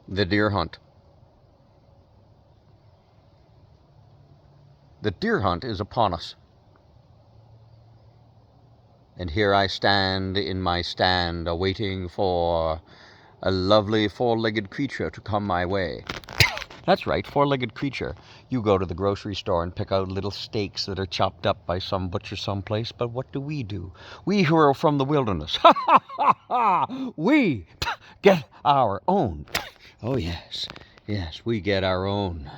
The deer hunt. The deer hunt is upon us. And here I stand in my stand, awaiting for a lovely four-legged creature to come my way. That's right, four-legged creature. You go to the grocery store and pick out little steaks that are chopped up by some butcher someplace, but what do? We who are from the wilderness, we get our own. Oh yes, yes, we get our own.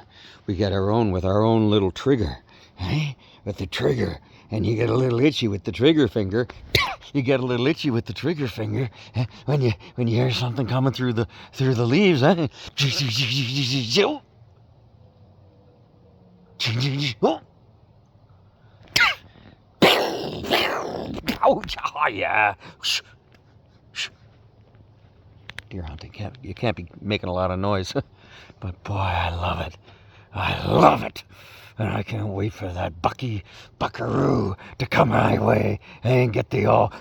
We get our own with our own little trigger, eh? With the trigger, and you get a little itchy with the trigger finger. You get a little itchy with the trigger finger when you hear something coming through the leaves, eh? Ouch! Oh yeah. Deer hunting, you can't be making a lot of noise, but boy, I love it. I love it. And I can't wait for that buckaroo to come my way and get the old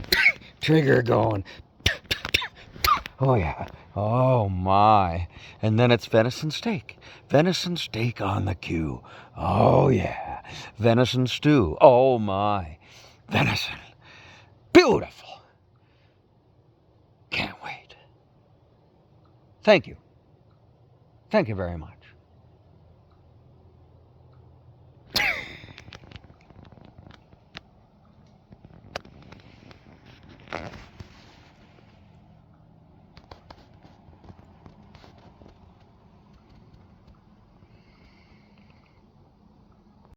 trigger going. Oh yeah. Oh my. And then it's venison steak. Venison steak on the queue. Oh yeah. Venison stew. Oh my. Venison. Beautiful. Can't wait. Thank you. Thank you very much.